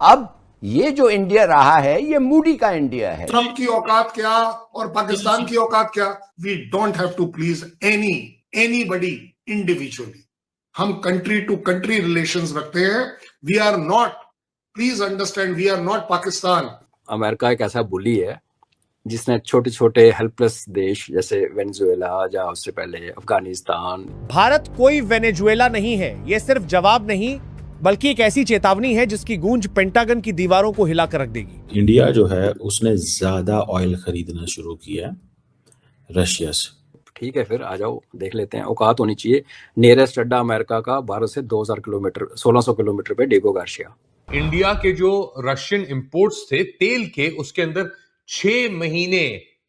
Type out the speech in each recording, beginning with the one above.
अब ये जो इंडिया रहा है ये मूडी का इंडिया है। ट्रंप की औकात क्या और पाकिस्तान की औकात क्या? We don't have to please anybody individually. हम कंट्री टू कंट्री रिलेशंस रखते हैं। We are not, please understand, we are not Pakistan. America एक ऐसा बुली है जिसने छोटे छोटे हेल्पलेस देश जैसे वेनेजुएला या उससे पहले अफगानिस्तान। भारत कोई वेनेजुएला नहीं है। यह सिर्फ जवाब नहीं बल्कि एक ऐसी चेतावनी है जिसकी गूंज पेंटागन की दीवारों को हिलाकर रख देगी। इंडिया जो है उसने ज्यादा ऑयल खरीदना शुरू किया रशिया से। ठीक है, फिर आ जाओ देख लेते हैं। औकात होनी चाहिए। नियरेस्ट अड्डा अमेरिका का भारत से 2000 किलोमीटर 1600 किलोमीटर पे डिगो गार्सिया। इंडिया के जो रशियन इंपोर्ट्स थे तेल के, उसके अंदर 6 महीने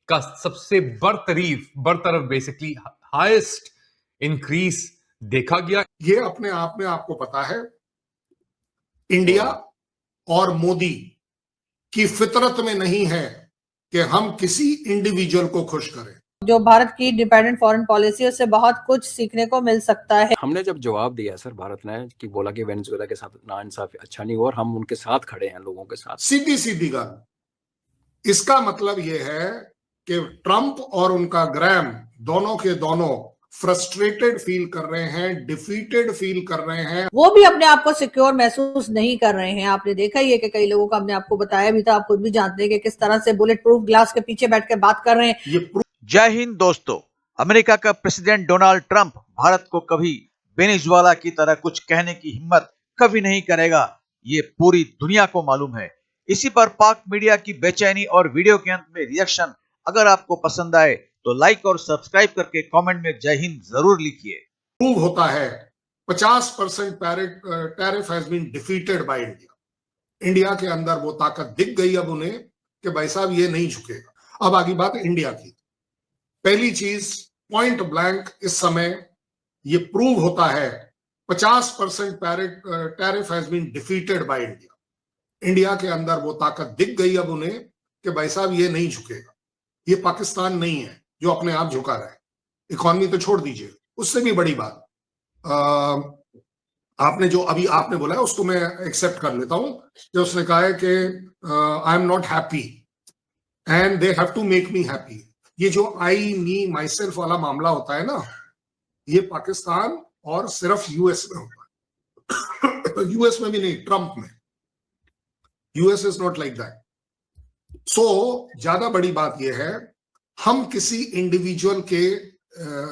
का सबसे बरतरफ बेसिकली हाईएस्ट इंक्रीज देखा गया। ये अपने आप में आपको पता है, इंडिया और मोदी की फितरत में नहीं है कि हम किसी इंडिविजुअल को खुश करें। जो भारत की इंडिपेंडेंट फॉरेन पॉलिसी, उससे बहुत कुछ सीखने को मिल सकता है। हमने जब जवाब दिया सर भारत ने कि बोला कि वेनेजुएला के साथ नाइंसाफी अच्छा नहीं हुआ और हम उनके साथ खड़े हैं, लोगों के साथ। सीधी सीधी गल। इसका मतलब यह है कि ट्रंप और उनका ग्रैम दोनों के दोनों फ्रस्ट्रेटेड फील कर रहे हैं, डिफीटेड फील कर रहे हैं। वो भी अपने आप को सिक्योर महसूस नहीं कर रहे हैं। आपने देखा ही है कि कई लोगों को हमने आपको बताया भी था, आप खुद भी जानते हैं कि किस तरह से बुलेट प्रूफ ग्लास के पीछे बैठ कर बात कर रहे हैं। ये जय हिंद दोस्तों। अमेरिका का प्रेसिडेंट डोनाल्ड ट्रंप भारत को कभी वेनेजुएला की तरह कुछ कहने की हिम्मत कभी नहीं करेगा, ये पूरी दुनिया को मालूम है। इसी पर पाक मीडिया की बेचैनी और वीडियो के अंत में रिएक्शन अगर आपको पसंद आए तो लाइक और सब्सक्राइब करके कमेंट में जय हिंद जरूर लिखिए। प्रूव होता है 50% tariff has been defeated by India. India के अंदर वो ताकत दिख गई अब उन्हें कि भाई साहब ये नहीं झुकेगा। अब आगे बात इंडिया की। पहली चीज, पॉइंट ब्लैंक इस समय ये प्रूव होता है 50% tariff has been defeated by India. India के अंदर वो ताकत दिख गई अब उन्हें कि भाई साहब ये नहीं झुकेगा। ये पाकिस्तान नहीं है जो अपने आप झुका रहा है। इकोनॉमी तो छोड़ दीजिए, उससे भी बड़ी बात आपने जो अभी आपने बोला है उसको मैं एक्सेप्ट कर लेता हूं। जो उसने कहा है कि I am not happy and they have to make me happy. ये जो आई मी माई सेल्फ वाला मामला होता है ना, ये पाकिस्तान और सिर्फ यूएस में होता है। यूएस में भी नहीं, ट्रंप में। US is not like that. So ज्यादा बड़ी बात यह है, हम किसी इंडिविजुअल के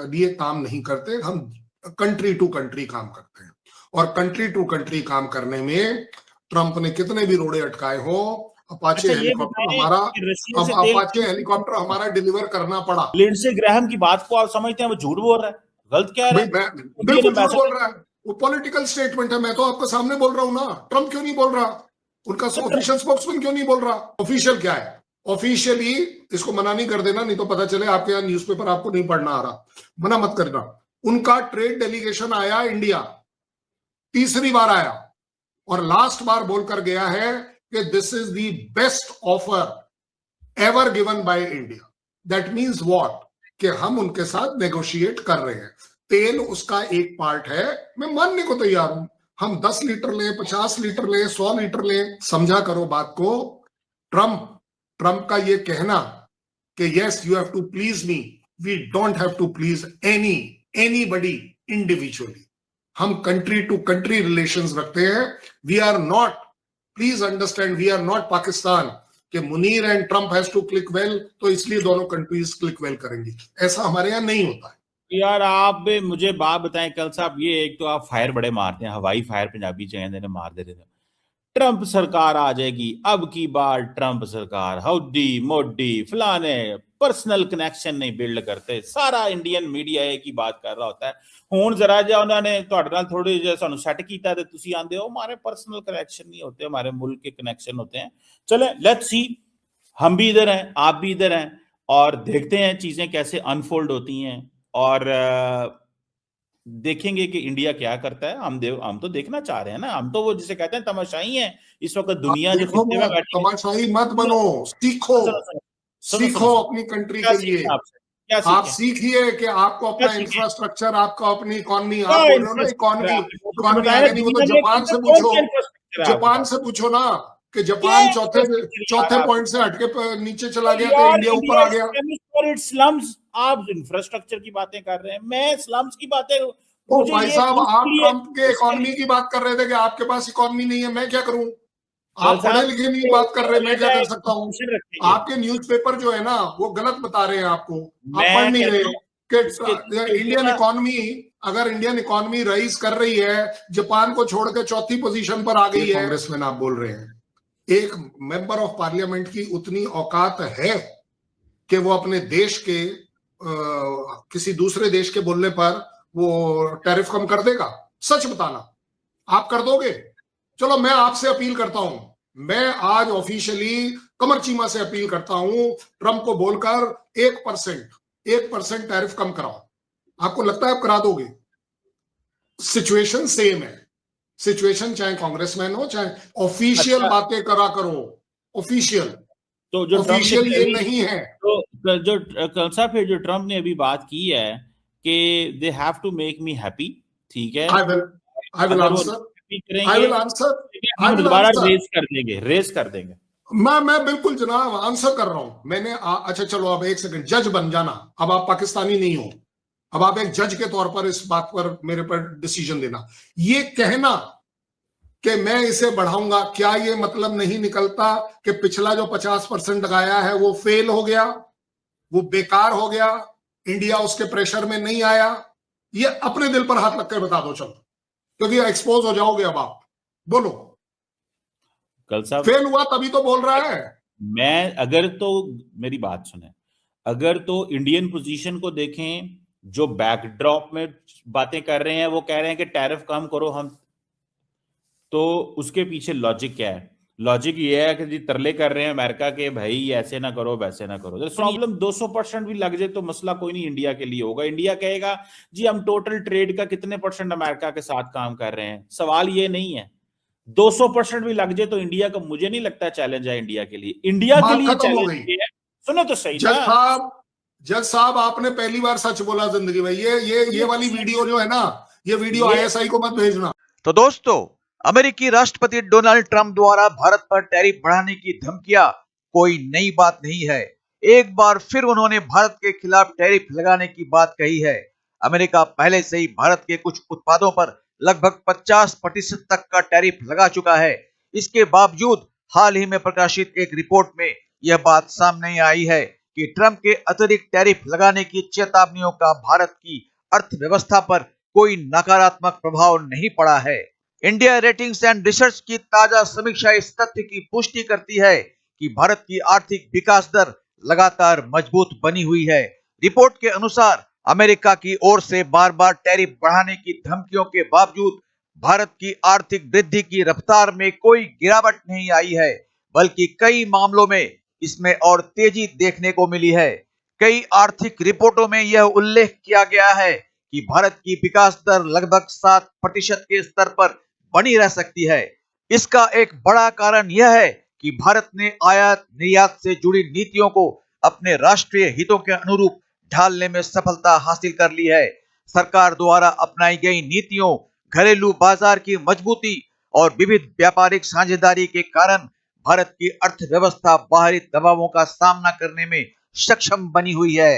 लिए काम नहीं करते, हम कंट्री टू कंट्री काम करते हैं। और कंट्री टू कंट्री काम करने में ट्रंप ने कितने भी रोड़े अटकाए हो, अपाचे हेलीकॉप्टर हमारा डिलीवर करना पड़ा। लिंडसे ग्रैहम की बात को आप समझते हैं वो झूठ बोल रहा है, गलत कह रहा है? बिल्कुल झूठ बोल रहा है, वो पॉलिटिकल स्टेटमेंट है। मैं तो आपके सामने बोल रहा हूं ना, ट्रंप क्यों नहीं बोल रहा? उनका ऑफिशियल स्पोक्समैन क्यों नहीं बोल रहा? ऑफिशियल क्या है? ऑफिशियली इसको मना नहीं कर देना, नहीं तो पता चले आपके यहाँ न्यूज़पेपर आपको नहीं पढ़ना आ रहा। मना मत करना। उनका ट्रेड डेलीगेशन आया इंडिया, तीसरी बार आया और लास्ट बार बोलकर गया है कि this is the best offer ever given by India. That means what? कि हम उनके साथ नेगोशिएट कर रहे हैं। तेल उसका एक पार्ट है, मैं मानने को तैयार हूं। हम 10 लीटर लें, 50 लीटर लें, 100 लीटर लें, समझा करो बात को। ट्रंप का ये कहना कि yes you have to please me, we don't have to please anybody individually. हम कंट्री टू कंट्री रिलेशंस रखते हैं। We are not, please understand, we are not Pakistan कि Munir and Trump has to click well तो इसलिए दोनों countries click well करेंगी। ऐसा हमारे यहाँ नहीं होता है। यार आप मुझे बात बताएं कल साहब, ये एक तो आप फायर बड़े मारते हैं, हवाई फायर पंजाबी चाहिए मार देते थे। ट्रंप सरकार आ जाएगी, अब की बार ट्रंप सरकार, हौडी मोडी फलाने, पर्सनल कनैक्शन नहीं बिल्ड करते। सारा इंडियन मीडिया एक ही बात कर रहा होता है। हुण जरा जा उन्होंने थोड़ी जो सानू सैट किया ते तुसी आंदे हो हमारे पर्सनल कनैक्शन नहीं होते, हमारे मुल्क के कनैक्शन होते हैं। चले लेट्स सी, हम भी इधर हैं, आप भी इधर हैं और देखते हैं चीजें कैसे अनफोल्ड होती हैं और देखेंगे कि इंडिया क्या करता है। हम तो देखना चाह रहे हैं ना, हम तो वो जिसे कहते हैं तमाशाई हैं इस वक्त। दुनिया जो तमाशाई मत बनो, सीखो अपनी कंट्री के लिए। आप सीखिए कि आपको अपना इंफ्रास्ट्रक्चर, आपको अपनी इकोनॉमी, आप बोल रहे हो ना इकोनॉमी, वो तो जापान से पूछो, जापान से पूछो ना कि जापान चौथे पॉइंट से हटके नीचे चला गया तो इंडिया ऊपर आ गया। स्लम्स, आप इंफ्रास्ट्रक्चर की बातें कर रहे हैं, मैं स्लम्स की बातें। ओ भाई साहब, आप ट्रम्प के इकोनॉमी की बात कर रहे थे कि आपके पास इकोनॉमी नहीं है, मैं क्या करूं? आप पढ़े लिखे नहीं बात कर रहे, मैं क्या कर सकता हूँ? आपके न्यूज़पेपर जो है ना वो गलत बता रहे हैं आपको, आप पढ़ नहीं रहे कि इंडियन इकोनॉमी, अगर इंडियन इकोनॉमी राइज कर रही है, जापान को छोड़कर चौथी पोजीशन पर आ गई है। कांग्रेसमैन आप बोल रहे हैं, एक मेंबर ऑफ पार्लियामेंट की उतनी औकात है कि वो अपने देश के किसी दूसरे देश के बोलने पर वो टैरिफ कम कर देगा? सच बताना, आप कर दोगे? चलो मैं आपसे अपील करता हूं, मैं आज ऑफिशियली कमर चीमा से अपील करता हूं, ट्रम्प को बोलकर 1% टैरिफ कम कराओ। आपको लगता है आप करा दोगे? सिचुएशन सेम है, सिचुएशन चाहे कांग्रेसमैन हो चाहे ऑफिशियल बातें करा करो, ऑफिशियल। तो जो ऑफिशियल ये नहीं है। तो जो कल साहब फिर जो ट्रम्प ने अभी बात की है कि they have to make me happy, ठीक है, आई विल आंसर, दोबारा रेस कर देंगे। मैं बिल्कुल जनाब आंसर कर रहा हूं मैंने। अच्छा चलो अब एक सेकंड, जज बन जाना, अब आप पाकिस्तानी नहीं हो, अब आप एक जज के तौर पर इस बात पर मेरे पर डिसीजन देना। ये कहना कि मैं इसे बढ़ाऊंगा, क्या ये मतलब नहीं निकलता कि पिछला जो 50% लगाया है वो फेल हो गया, वो बेकार हो गया, इंडिया उसके प्रेशर में नहीं आया? ये अपने दिल पर हाथ रखकर बता दो चलो, क्योंकि एक्सपोज हो जाओगे। अब आप बोलो, कल साहब फेल हुआ तभी तो बोल रहा है। मैं अगर तो मेरी बात सुने, अगर तो इंडियन पोजीशन को देखें, जो बैकड्रॉप में बातें कर रहे हैं, वो कह रहे हैं कि टैरिफ कम करो हम, तो उसके पीछे लॉजिक क्या है? लॉजिक ये है कि जी तरले कर रहे हैं अमेरिका के, भाई ऐसे ना करो वैसे ना करो। प्रॉब्लम 200% भी लग जाए तो मसला कोई नहीं इंडिया के लिए होगा। इंडिया कहेगा जी हम टोटल ट्रेड का कितने % अमेरिका के साथ काम कर रहे हैं। सवाल ये नहीं है, 200% भी लग जाए तो इंडिया का मुझे नहीं लगता चैलेंज है इंडिया के लिए। इंडिया के लिए चैलेंज है, सुनो तो सही। जज साहब आपने पहली बार सच बोला जिंदगी में। ये वाली वीडियो जो है ना, ये वीडियो ISI को मत भेजना। तो दोस्तों, अमेरिकी राष्ट्रपति डोनाल्ड ट्रंप द्वारा भारत पर टैरिफ बढ़ाने की धमकियां कोई नई बात नहीं है। एक बार फिर उन्होंने भारत के खिलाफ टैरिफ लगाने की बात कही है। अमेरिका पहले से ही भारत के कुछ उत्पादों पर लगभग 50% तक का टैरिफ लगा चुका है। इसके बावजूद हाल ही में प्रकाशित एक रिपोर्ट में यह बात सामने आई है कि ट्रंप के अतिरिक्त टैरिफ लगाने की चेतावनियों का भारत की अर्थव्यवस्था पर कोई नकारात्मक प्रभाव नहीं पड़ा है। इंडिया रेटिंग्स एंड रिसर्च की ताजा समीक्षा इस तथ्य की पुष्टि करती है कि भारत की आर्थिक विकास दर लगातार मजबूत बनी हुई है। रिपोर्ट के अनुसार अमेरिका की ओर से बार बार टैरिफ बढ़ाने की धमकियों के बावजूद भारत की आर्थिक वृद्धि की रफ्तार में कोई गिरावट नहीं आई है, बल्कि कई मामलों में इसमें और तेजी देखने को मिली है। कई आर्थिक रिपोर्टों में यह उल्लेख किया गया है कि भारत की विकास दर लगभग 7% के स्तर पर बनी रह सकती है। इसका एक बड़ा कारण यह है कि भारत ने आयात निर्यात से जुड़ी नीतियों को अपने राष्ट्रीय हितों के अनुरूप ढालने में सफलता हासिल कर ली है। सरकार द्वारा अपनाई गई नीतियों, घरेलू बाजार की मजबूती और विविध व्यापारिक साझेदारी के कारण भारत की अर्थव्यवस्था बाहरी दबावों का सामना करने में सक्षम बनी हुई है।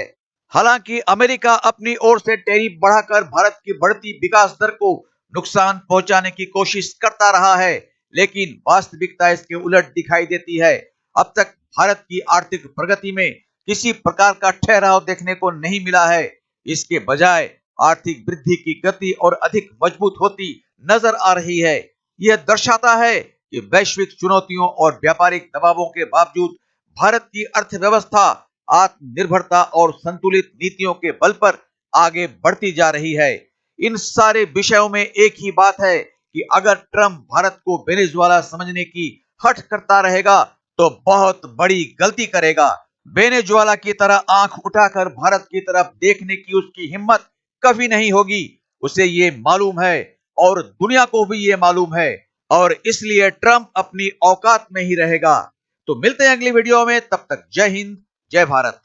हालांकि अमेरिका अपनी ओर से टैरिफ बढ़ाकर भारत की बढ़ती विकास दर को नुकसान पहुंचाने की कोशिश करता रहा है, लेकिन वास्तविकता इसके उलट दिखाई देती है। अब तक भारत की आर्थिक प्रगति में किसी प्रकार का ठहराव देखने को नहीं मिला है। इसके बजाय आर्थिक वृद्धि की गति और अधिक मजबूत होती नजर आ रही है। यह दर्शाता है कि वैश्विक चुनौतियों और व्यापारिक दबावों के बावजूद भारत की अर्थव्यवस्था आत्मनिर्भरता और संतुलित नीतियों के बल पर आगे बढ़ती जा रही है। इन सारे विषयों में एक ही बात है कि अगर ट्रंप भारत को वेनेजुएला समझने की हठ करता रहेगा तो बहुत बड़ी गलती करेगा। वेनेजुएला की तरह आंख उठाकर भारत की तरफ देखने की उसकी हिम्मत कभी नहीं होगी। उसे ये मालूम है और दुनिया को भी ये मालूम है, और इसलिए ट्रंप अपनी औकात में ही रहेगा। तो मिलते हैं अगली वीडियो में, तब तक जय हिंद, जय भारत।